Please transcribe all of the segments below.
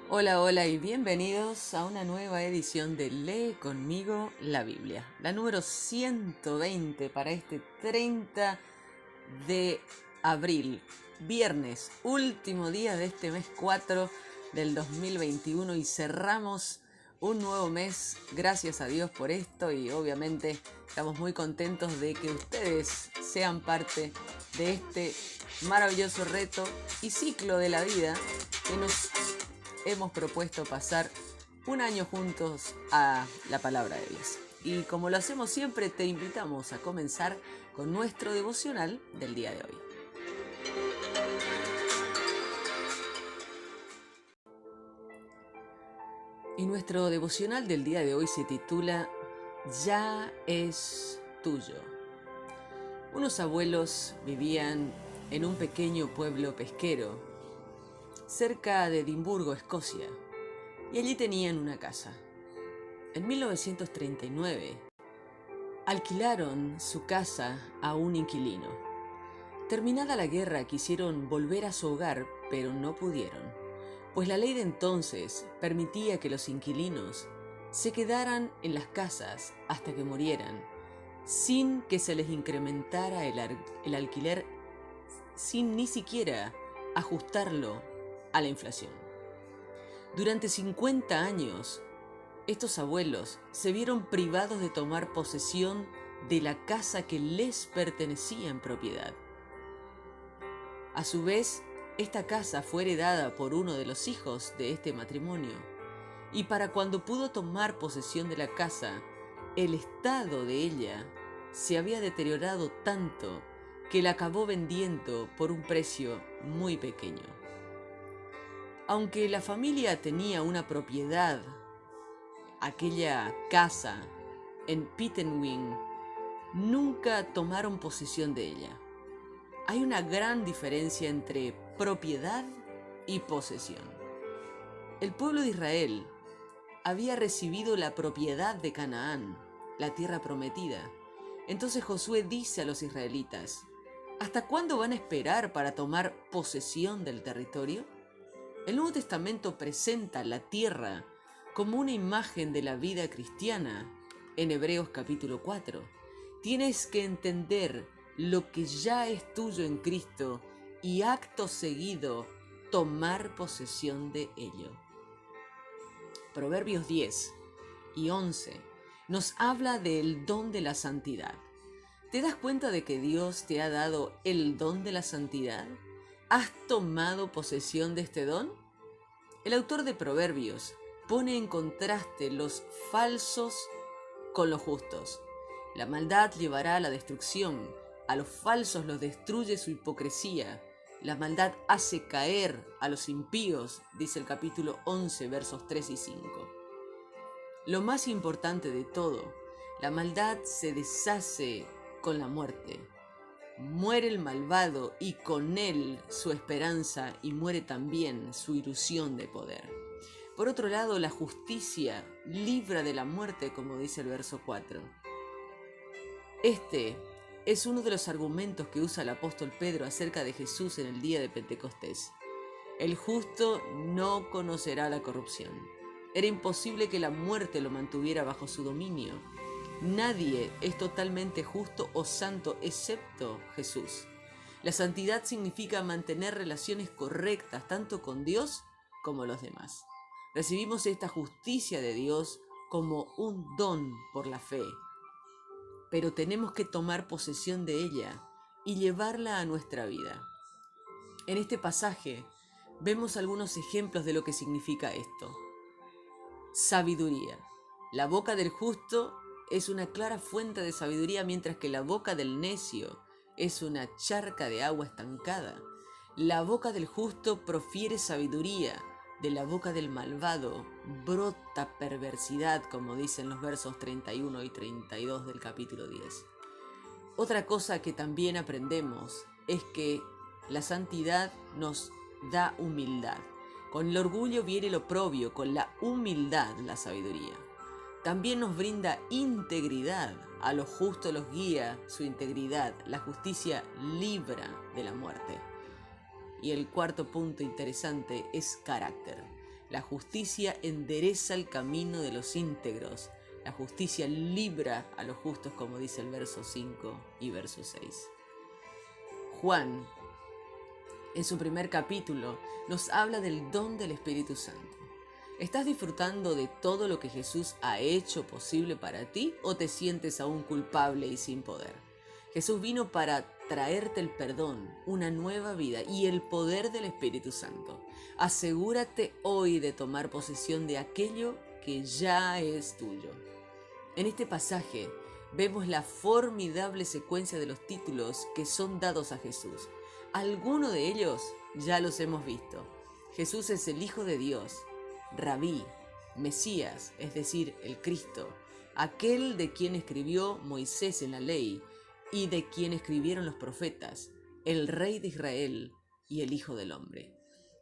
Hola, hola y bienvenidos a una nueva edición de Lee conmigo la Biblia, la número 120 para este 30 de abril, viernes, último día de este mes 4 del 2021 y cerramos un nuevo mes, gracias a Dios por esto y obviamente estamos muy contentos de que ustedes sean parte de este maravilloso reto y ciclo de la vida que nos hemos propuesto pasar un año juntos a la palabra de Dios. Y como lo hacemos siempre, te invitamos a comenzar con nuestro devocional del día de hoy. Y nuestro devocional del día de hoy se titula Ya es tuyo. Unos abuelos vivían en un pequeño pueblo pesquero cerca de Edimburgo, Escocia, y allí tenían una casa. En 1939, alquilaron su casa a un inquilino. Terminada la guerra, quisieron volver a su hogar, pero no pudieron, pues la ley de entonces permitía que los inquilinos se quedaran en las casas hasta que murieran, sin que se les incrementara el alquiler, sin ni siquiera ajustarlo a la inflación. Durante 50 años, estos abuelos se vieron privados de tomar posesión de la casa que les pertenecía en propiedad. A su vez, esta casa fue heredada por uno de los hijos de este matrimonio, y para cuando pudo tomar posesión de la casa, el estado de ella se había deteriorado tanto que la acabó vendiendo por un precio muy pequeño. Aunque la familia tenía una propiedad, aquella casa en Pittenweem, nunca tomaron posesión de ella. Hay una gran diferencia entre propiedad y posesión. El pueblo de Israel había recibido la propiedad de Canaán, la tierra prometida. Entonces Josué dice a los israelitas: ¿hasta cuándo van a esperar para tomar posesión del territorio? El Nuevo Testamento presenta la tierra como una imagen de la vida cristiana en Hebreos capítulo 4. Tienes que entender lo que ya es tuyo en Cristo y acto seguido tomar posesión de ello. Proverbios 10 y 11 nos habla del don de la santidad. ¿Te das cuenta de que Dios te ha dado el don de la santidad? ¿Has tomado posesión de este don? El autor de Proverbios pone en contraste los falsos con los justos. La maldad llevará a la destrucción, a los falsos los destruye su hipocresía. La maldad hace caer a los impíos, dice el capítulo 11, versos 3 y 5. Lo más importante de todo, la maldad se deshace con la muerte. Muere el malvado y con él su esperanza y muere también su ilusión de poder. Por otro lado, la justicia libra de la muerte, como dice el verso 4. Este es uno de los argumentos que usa el apóstol Pedro acerca de Jesús en el día de Pentecostés. El justo no conocerá la corrupción. Era imposible que la muerte lo mantuviera bajo su dominio. Nadie es totalmente justo o santo excepto Jesús. La santidad significa mantener relaciones correctas tanto con Dios como los demás. Recibimos esta justicia de Dios como un don por la fe, pero tenemos que tomar posesión de ella y llevarla a nuestra vida. En este pasaje vemos algunos ejemplos de lo que significa esto. Sabiduría. La boca del justo es una clara fuente de sabiduría, mientras que la boca del necio es una charca de agua estancada. La boca del justo profiere sabiduría, de la boca del malvado brota perversidad, como dicen los versos 31 y 32 del capítulo 10. Otra cosa que también aprendemos es que la santidad nos da humildad. Con el orgullo viene el oprobio, con la humildad la sabiduría. También nos brinda integridad. A los justos los guía su integridad. La justicia libra de la muerte. Y el cuarto punto interesante es carácter. La justicia endereza el camino de los íntegros. La justicia libra a los justos, como dice el verso 5 y verso 6. Juan, en su primer capítulo, nos habla del don del Espíritu Santo. ¿Estás disfrutando de todo lo que Jesús ha hecho posible para ti o te sientes aún culpable y sin poder? Jesús vino para traerte el perdón, una nueva vida y el poder del Espíritu Santo. Asegúrate hoy de tomar posesión de aquello que ya es tuyo. En este pasaje vemos la formidable secuencia de los títulos que son dados a Jesús. Algunos de ellos ya los hemos visto. Jesús es el Hijo de Dios, Rabí, Mesías, es decir, el Cristo, aquel de quien escribió Moisés en la ley y de quien escribieron los profetas, el Rey de Israel y el Hijo del Hombre.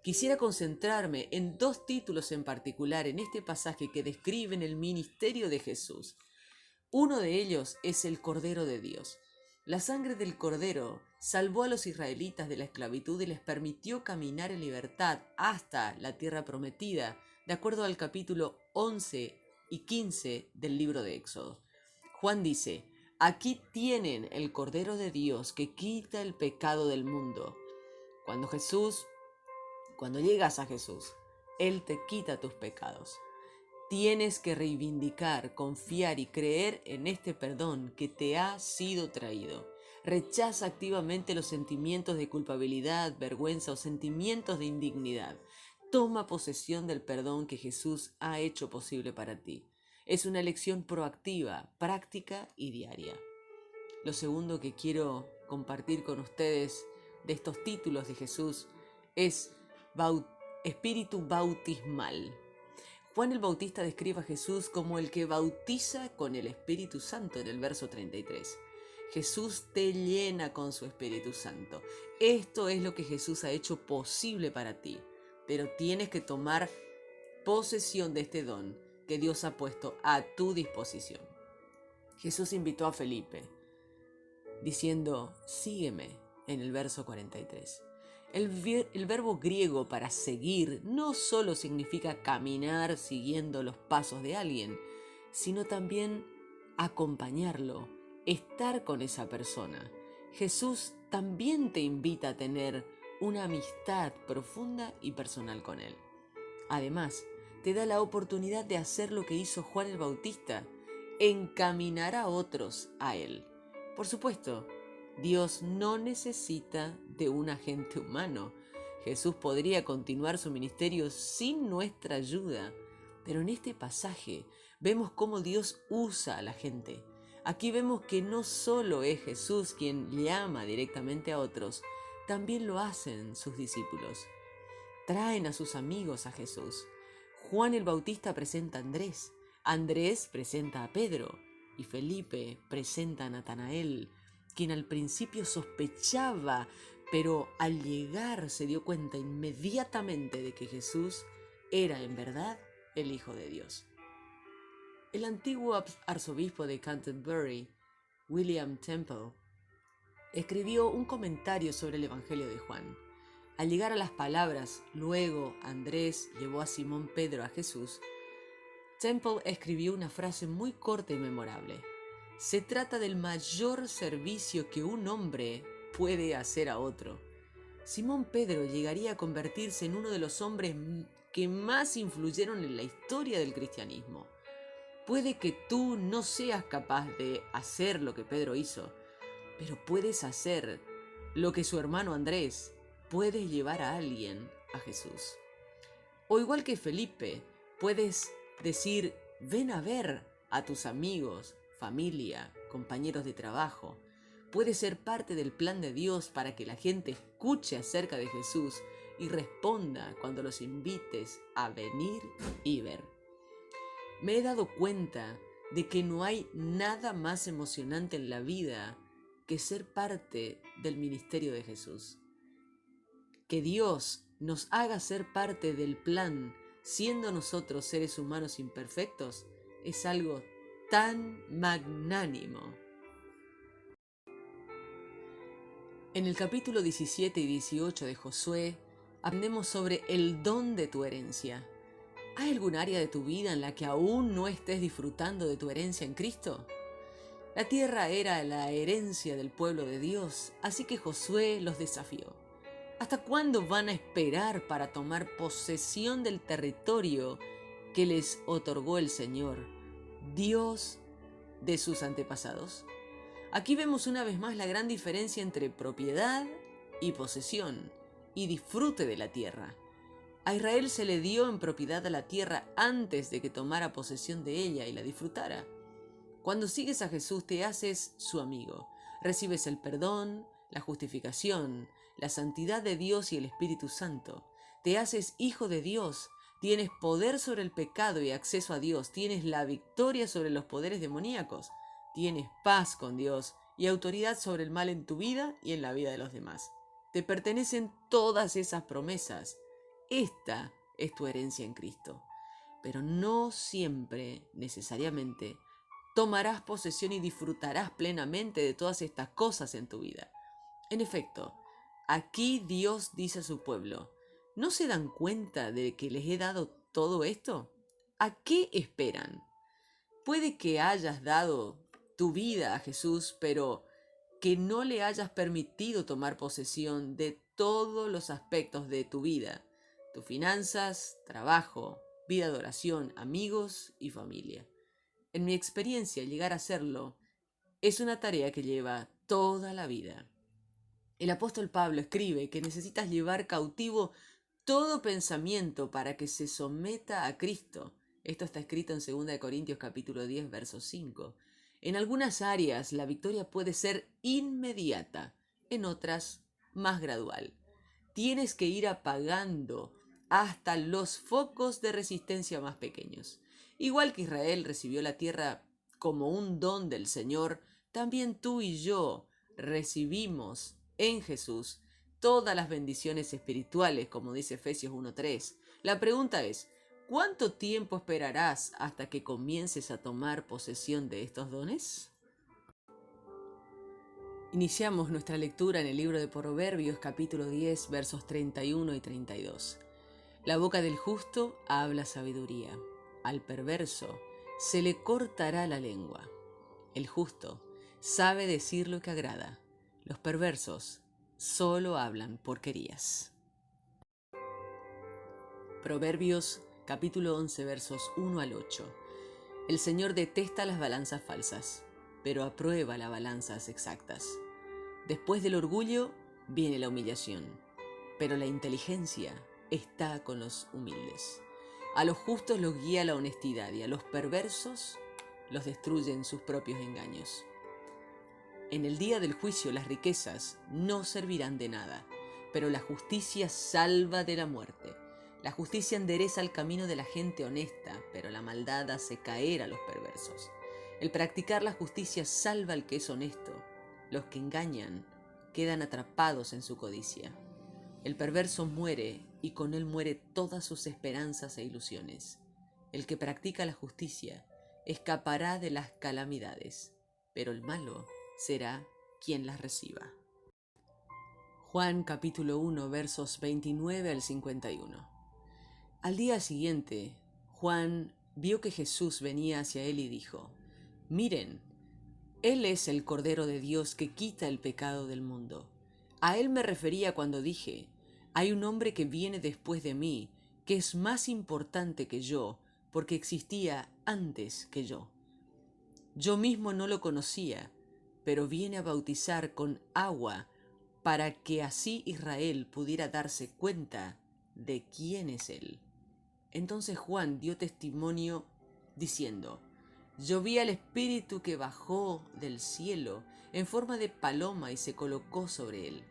Quisiera concentrarme en dos títulos en particular en este pasaje que describen el ministerio de Jesús. Uno de ellos es el Cordero de Dios. La sangre del Cordero salvó a los israelitas de la esclavitud y les permitió caminar en libertad hasta la tierra prometida, de acuerdo al capítulo 11 y 15 del libro de Éxodo. Juan dice: aquí tienen el Cordero de Dios que quita el pecado del mundo. Cuando llegas a Jesús, Él te quita tus pecados. Tienes que reivindicar, confiar y creer en este perdón que te ha sido traído. Rechaza activamente los sentimientos de culpabilidad, vergüenza o sentimientos de indignidad. Toma posesión del perdón que Jesús ha hecho posible para ti. Es una elección proactiva, práctica y diaria. Lo segundo que quiero compartir con ustedes de estos títulos de Jesús es espíritu bautismal. Juan el Bautista describe a Jesús como el que bautiza con el Espíritu Santo en el verso 33. Jesús te llena con su Espíritu Santo. Esto es lo que Jesús ha hecho posible para ti, pero tienes que tomar posesión de este don que Dios ha puesto a tu disposición. Jesús invitó a Felipe diciendo: sígueme, en el verso 43. El verbo griego para seguir no solo significa caminar siguiendo los pasos de alguien, sino también acompañarlo, estar con esa persona. Jesús también te invita a tener una amistad profunda y personal con Él. Además, te da la oportunidad de hacer lo que hizo Juan el Bautista, encaminar a otros a Él. Por supuesto, Dios no necesita de un agente humano. Jesús podría continuar su ministerio sin nuestra ayuda, pero en este pasaje vemos cómo Dios usa a la gente. Aquí vemos que no solo es Jesús quien llama directamente a otros, también lo hacen sus discípulos. Traen a sus amigos a Jesús. Juan el Bautista presenta a Andrés, Andrés presenta a Pedro y Felipe presenta a Natanael, quien al principio sospechaba, pero al llegar se dio cuenta inmediatamente de que Jesús era en verdad el Hijo de Dios. El antiguo arzobispo de Canterbury, William Temple, escribió un comentario sobre el Evangelio de Juan. Al llegar a las palabras: luego Andrés llevó a Simón Pedro a Jesús, Temple escribió una frase muy corta y memorable. Se trata del mayor servicio que un hombre puede hacer a otro. Simón Pedro llegaría a convertirse en uno de los hombres que más influyeron en la historia del cristianismo. Puede que tú no seas capaz de hacer lo que Pedro hizo, pero puedes hacer lo que su hermano Andrés. Puedes llevar a alguien a Jesús. O igual que Felipe, puedes decir: ven a ver a tus amigos, familia, compañeros de trabajo. Puedes ser parte del plan de Dios para que la gente escuche acerca de Jesús y responda cuando los invites a venir y ver. Me he dado cuenta de que no hay nada más emocionante en la vida que ser parte del ministerio de Jesús. Que Dios nos haga ser parte del plan, siendo nosotros seres humanos imperfectos, es algo tan magnánimo. En el capítulo 17 y 18 de Josué, aprendemos sobre el don de tu herencia. ¿Hay algún área de tu vida en la que aún no estés disfrutando de tu herencia en Cristo? La tierra era la herencia del pueblo de Dios, así que Josué los desafió. ¿Hasta cuándo van a esperar para tomar posesión del territorio que les otorgó el Señor, Dios de sus antepasados? Aquí vemos una vez más la gran diferencia entre propiedad y posesión y disfrute de la tierra. A Israel se le dio en propiedad a la tierra antes de que tomara posesión de ella y la disfrutara. Cuando sigues a Jesús te haces su amigo. Recibes el perdón, la justificación, la santidad de Dios y el Espíritu Santo. Te haces hijo de Dios. Tienes poder sobre el pecado y acceso a Dios. Tienes la victoria sobre los poderes demoníacos. Tienes paz con Dios y autoridad sobre el mal en tu vida y en la vida de los demás. Te pertenecen todas esas promesas. Esta es tu herencia en Cristo. Pero no siempre, necesariamente, tomarás posesión y disfrutarás plenamente de todas estas cosas en tu vida. En efecto, aquí Dios dice a su pueblo, ¿no se dan cuenta de que les he dado todo esto? ¿A qué esperan? Puede que hayas dado tu vida a Jesús, pero que no le hayas permitido tomar posesión de todos los aspectos de tu vida, tus finanzas, trabajo, vida de oración, amigos y familia. En mi experiencia, llegar a hacerlo es una tarea que lleva toda la vida. El apóstol Pablo escribe que necesitas llevar cautivo todo pensamiento para que se someta a Cristo. Esto está escrito en 2 Corintios capítulo 10, verso 5. En algunas áreas la victoria puede ser inmediata, en otras más gradual. Tienes que ir apagando hasta los focos de resistencia más pequeños. Igual que Israel recibió la tierra como un don del Señor, también tú y yo recibimos en Jesús todas las bendiciones espirituales, como dice Efesios 1:3. La pregunta es, ¿cuánto tiempo esperarás hasta que comiences a tomar posesión de estos dones? Iniciamos nuestra lectura en el libro de Proverbios capítulo 10 versos 31 y 32. La boca del justo habla sabiduría. Al perverso se le cortará la lengua. El justo sabe decir lo que agrada. Los perversos solo hablan porquerías. Proverbios capítulo 11 versos 1 al 8. El Señor detesta las balanzas falsas, pero aprueba las balanzas exactas. Después del orgullo viene la humillación, pero la inteligencia está con los humildes. A los justos los guía la honestidad y a los perversos los destruyen sus propios engaños. En el día del juicio las riquezas no servirán de nada, pero la justicia salva de la muerte. La justicia endereza el camino de la gente honesta, pero la maldad hace caer a los perversos. El practicar la justicia salva al que es honesto. Los que engañan quedan atrapados en su codicia. El perverso muere y con él muere todas sus esperanzas e ilusiones. El que practica la justicia escapará de las calamidades, pero el malo será quien las reciba. Juan capítulo 1 versos 29 al 51. Al día siguiente, Juan vio que Jesús venía hacia él y dijo, «Miren, Él es el Cordero de Dios que quita el pecado del mundo». A él me refería cuando dije, «Hay un hombre que viene después de mí, que es más importante que yo, porque existía antes que yo. Yo mismo no lo conocía, pero viene a bautizar con agua para que así Israel pudiera darse cuenta de quién es Él». Entonces Juan dio testimonio diciendo, «Yo vi al Espíritu que bajó del cielo en forma de paloma y se colocó sobre él.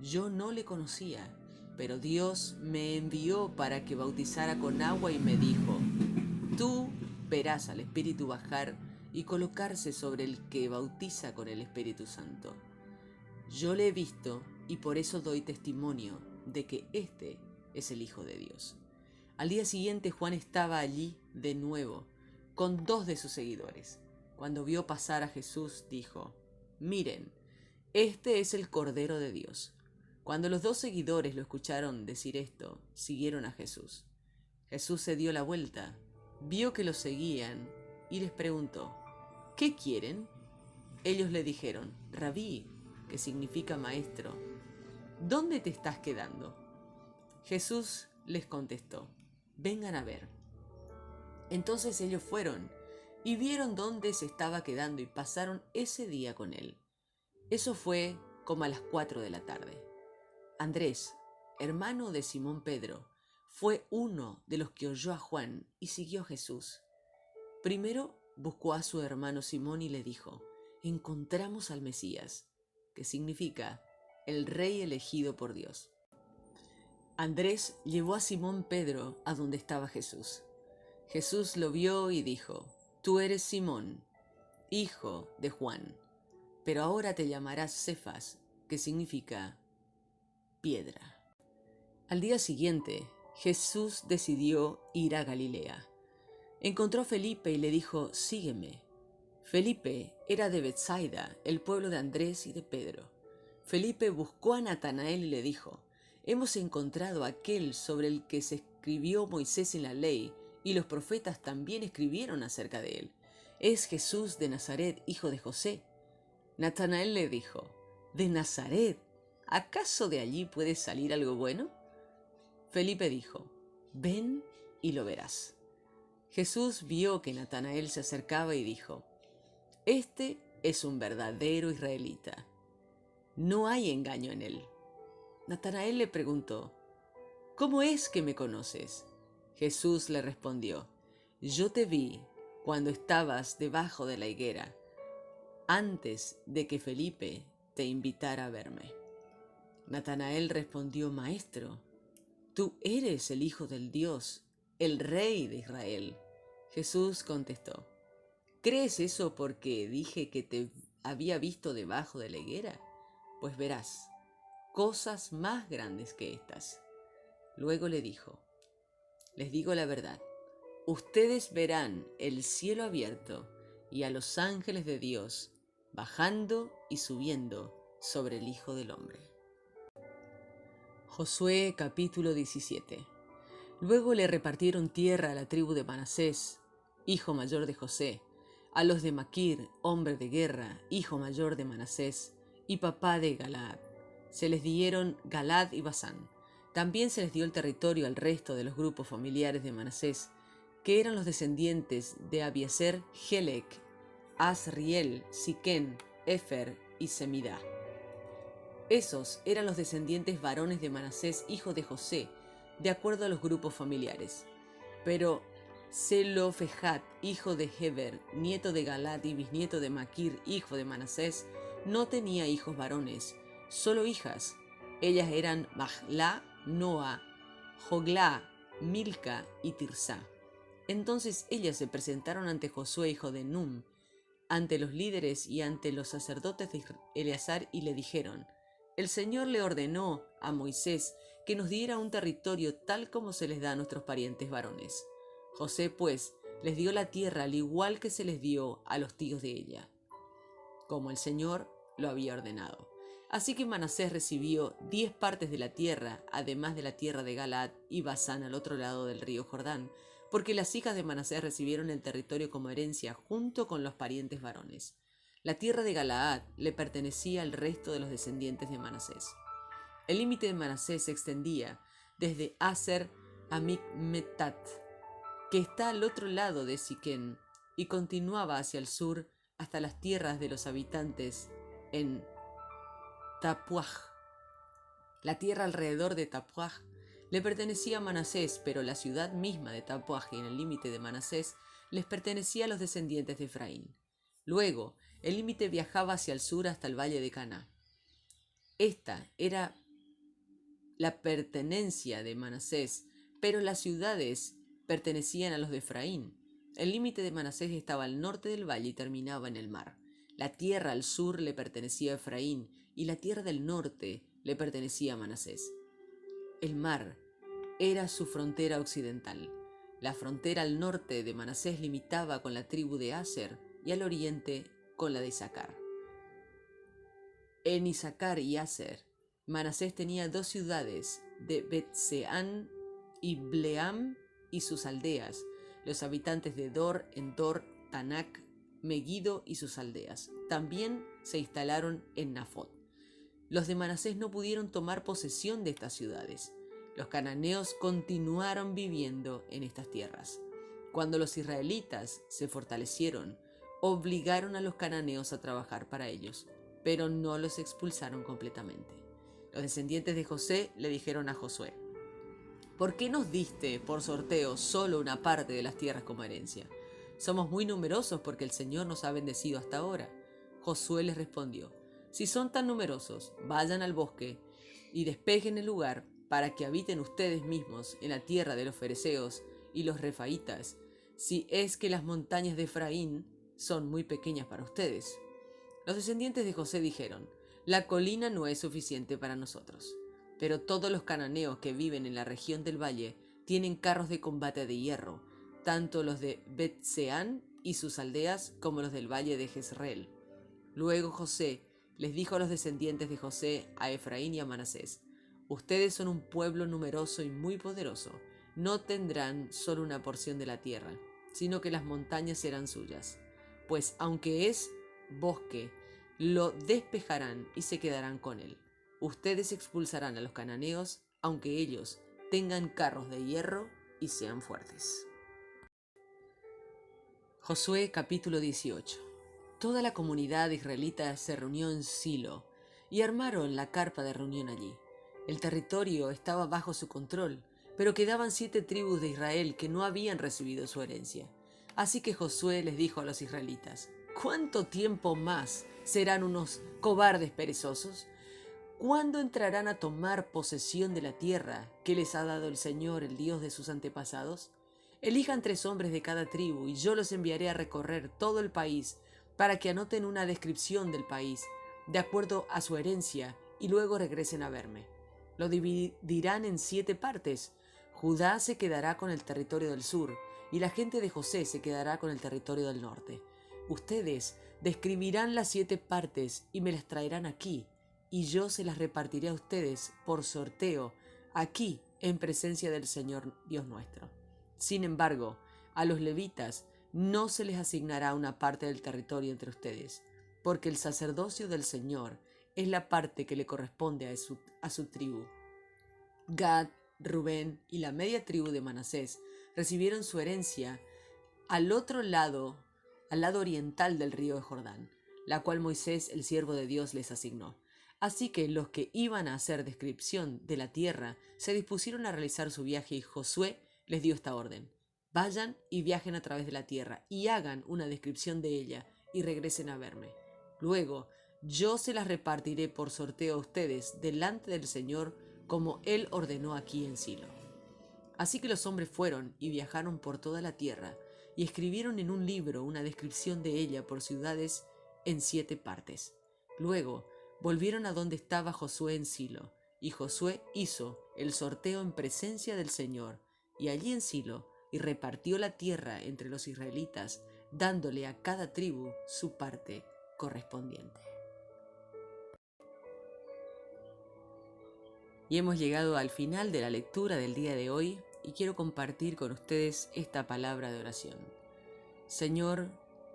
Yo no le conocía, pero Dios me envió para que bautizara con agua y me dijo, tú verás al Espíritu bajar y colocarse sobre el que bautiza con el Espíritu Santo. Yo le he visto y por eso doy testimonio de que este es el Hijo de Dios». Al día siguiente Juan estaba allí de nuevo, con 2 de sus seguidores. Cuando vio pasar a Jesús, dijo, «Miren, este es el Cordero de Dios». Cuando los 2 seguidores lo escucharon decir esto, siguieron a Jesús. Jesús se dio la vuelta, vio que los seguían y les preguntó: ¿qué quieren? Ellos le dijeron: Rabí, que significa maestro, ¿dónde te estás quedando? Jesús les contestó: vengan a ver. Entonces ellos fueron y vieron dónde se estaba quedando y pasaron ese día con él. Eso fue como a las 4 de la tarde. Andrés, hermano de Simón Pedro, fue uno de los que oyó a Juan y siguió a Jesús. Primero buscó a su hermano Simón y le dijo: encontramos al Mesías, que significa el rey elegido por Dios. Andrés llevó a Simón Pedro a donde estaba Jesús. Jesús lo vio y dijo: tú eres Simón, hijo de Juan, pero ahora te llamarás Cefas, que significa piedra. Al día siguiente, Jesús decidió ir a Galilea. Encontró a Felipe y le dijo: sígueme. Felipe era de Betsaida, el pueblo de Andrés y de Pedro. Felipe buscó a Natanael y le dijo: hemos encontrado a aquel sobre el que se escribió Moisés en la ley, y los profetas también escribieron acerca de él. Es Jesús de Nazaret, hijo de José. Natanael le dijo: ¿de Nazaret? ¿Acaso de allí puede salir algo bueno? Felipe dijo: ven y lo verás. Jesús vio que Natanael se acercaba y dijo: este es un verdadero israelita. No hay engaño en él. Natanael le preguntó: ¿cómo es que me conoces? Jesús le respondió: yo te vi cuando estabas debajo de la higuera, antes de que Felipe te invitara a verme. Natanael respondió: maestro, tú eres el Hijo del Dios, el Rey de Israel. Jesús contestó: ¿crees eso porque dije que te había visto debajo de la higuera? Pues verás cosas más grandes que estas. Luego le dijo: les digo la verdad, ustedes verán el cielo abierto y a los ángeles de Dios bajando y subiendo sobre el Hijo del Hombre. Josué capítulo 17. Luego le repartieron tierra a la tribu de Manasés, hijo mayor de José, a los de Maquir, hombre de guerra, hijo mayor de Manasés, y papá de Galaad. Se les dieron Galaad y Basán. También se les dio el territorio al resto de los grupos familiares de Manasés, que eran los descendientes de Abiezer, Helec, Asriel, Siquén, Efer y Semidá. Esos eran los descendientes varones de Manasés, hijo de José, de acuerdo a los grupos familiares. Pero Zelofejat, hijo de Heber, nieto de Galaad y bisnieto de Maquir, hijo de Manasés, no tenía hijos varones, solo hijas. Ellas eran Mahla, Noa, Joglá, Milca y Tirsá. Entonces ellas se presentaron ante Josué, hijo de Num, ante los líderes y ante los sacerdotes de Eleazar, y le dijeron: el Señor le ordenó a Moisés que nos diera un territorio tal como se les da a nuestros parientes varones. José, pues, les dio la tierra al igual que se les dio a los tíos de ella, como el Señor lo había ordenado. Así que Manasés recibió 10 partes de la tierra, además de la tierra de Galaad y Basán al otro lado del río Jordán, porque las hijas de Manasés recibieron el territorio como herencia junto con los parientes varones. La tierra de Galaad le pertenecía al resto de los descendientes de Manasés. El límite de Manasés se extendía desde Aser a Micmetat, que está al otro lado de Siquén, y continuaba hacia el sur hasta las tierras de los habitantes en Tapuaj. La tierra alrededor de Tapuaj le pertenecía a Manasés, pero la ciudad misma de Tapuaj y en el límite de Manasés les pertenecía a los descendientes de Efraín. Luego, el límite viajaba hacia el sur hasta el valle de Caná. Esta era la pertenencia de Manasés, pero las ciudades pertenecían a los de Efraín. El límite de Manasés estaba al norte del valle y terminaba en el mar. La tierra al sur le pertenecía a Efraín y la tierra del norte le pertenecía a Manasés. El mar era su frontera occidental. La frontera al norte de Manasés limitaba con la tribu de Aser y al oriente con la de Isaacar. En Isaacar y Aser, Manasés tenía 2 ciudades, de Bet-Seán y Bleam, y sus aldeas, los habitantes de Dor, Endor, Tanak, Megiddo y sus aldeas. También se instalaron en Nafot. Los de Manasés no pudieron tomar posesión de estas ciudades. Los cananeos continuaron viviendo en estas tierras. Cuando los israelitas se fortalecieron, obligaron a los cananeos a trabajar para ellos, pero no los expulsaron completamente. Los descendientes de José le dijeron a Josué: ¿por qué nos diste por sorteo solo una parte de las tierras como herencia? Somos muy numerosos porque el Señor nos ha bendecido hasta ahora. Josué les respondió: si son tan numerosos, vayan al bosque y despejen el lugar para que habiten ustedes mismos en la tierra de los fereceos y los refaitas, si es que las montañas de Efraín son muy pequeñas para ustedes. Los descendientes de José dijeron: la colina no es suficiente para nosotros, pero todos los cananeos que viven en la región del valle tienen carros de combate de hierro, tanto los de Bet-Seán y sus aldeas como los del valle de Jezreel. Luego José les dijo a los descendientes de José, a Efraín y a Manasés: ustedes son un pueblo numeroso y muy poderoso. No tendrán solo una porción de la tierra, sino que las montañas serán suyas. Pues aunque es bosque, lo despejarán y se quedarán con él. Ustedes expulsarán a los cananeos, aunque ellos tengan carros de hierro y sean fuertes. Josué capítulo 18. Toda la comunidad israelita se reunió en Silo y armaron la carpa de reunión allí. El territorio estaba bajo su control, pero quedaban 7 tribus de Israel que no habían recibido su herencia. Así que Josué les dijo a los israelitas: ¿cuánto tiempo más serán unos cobardes perezosos? ¿Cuándo entrarán a tomar posesión de la tierra que les ha dado el Señor, el Dios de sus antepasados? Elijan 3 hombres de cada tribu y yo los enviaré a recorrer todo el país para que anoten una descripción del país, de acuerdo a su herencia, y luego regresen a verme. Lo dividirán en 7 partes. Judá se quedará con el territorio del sur, y la gente de José se quedará con el territorio del norte. Ustedes describirán las 7 partes y me las traerán aquí, y yo se las repartiré a ustedes por sorteo, aquí, en presencia del Señor Dios nuestro. Sin embargo, a los levitas no se les asignará una parte del territorio entre ustedes, porque el sacerdocio del Señor es la parte que le corresponde a su tribu. Gad, Rubén y la media tribu de Manasés recibieron su herencia al lado oriental del río de Jordán, la cual Moisés, el siervo de Dios, les asignó. Así que los que iban a hacer descripción de la tierra se dispusieron a realizar su viaje y Josué les dio esta orden: vayan y viajen a través de la tierra y hagan una descripción de ella y regresen a verme. Luego yo se las repartiré por sorteo a ustedes delante del Señor, como Él ordenó aquí en Silo. Así que los hombres fueron y viajaron por toda la tierra y escribieron en un libro una descripción de ella por ciudades en 7 partes. Luego volvieron a donde estaba Josué en Silo, y Josué hizo el sorteo en presencia del Señor, y allí en Silo, y repartió la tierra entre los israelitas, dándole a cada tribu su parte correspondiente. Y hemos llegado al final de la lectura del día de hoy, y quiero compartir con ustedes esta palabra de oración. Señor,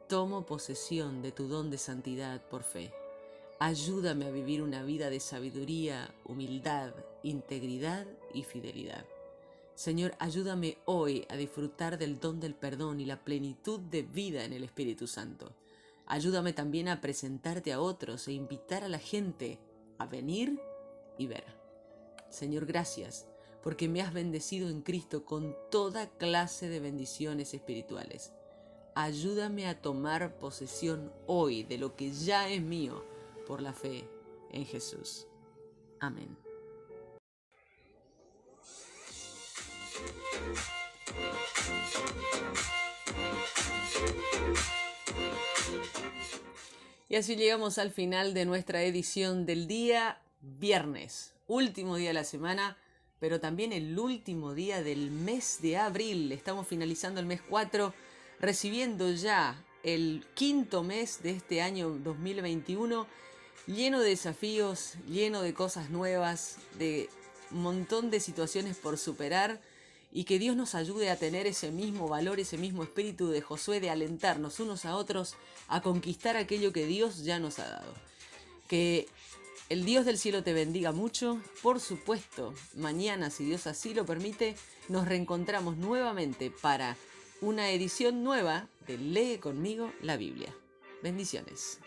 tomo posesión de tu don de santidad por fe. Ayúdame a vivir una vida de sabiduría, humildad, integridad y fidelidad. Señor, ayúdame hoy a disfrutar del don del perdón y la plenitud de vida en el Espíritu Santo. Ayúdame también a presentarte a otros e invitar a la gente a venir y ver. Señor, gracias, porque me has bendecido en Cristo con toda clase de bendiciones espirituales. Ayúdame a tomar posesión hoy de lo que ya es mío por la fe en Jesús. Amén. Y así llegamos al final de nuestra edición del día viernes, último día de la semana, pero también el último día del mes de abril. Estamos finalizando el mes 4, recibiendo ya el 5.º mes de este año 2021, lleno de desafíos, lleno de cosas nuevas, de un montón de situaciones por superar y que Dios nos ayude a tener ese mismo valor, ese mismo espíritu de Josué, de alentarnos unos a otros a conquistar aquello que Dios ya nos ha dado. Que el Dios del cielo te bendiga mucho. Por supuesto, mañana, si Dios así lo permite, nos reencontramos nuevamente para una edición nueva de Lee conmigo la Biblia. Bendiciones.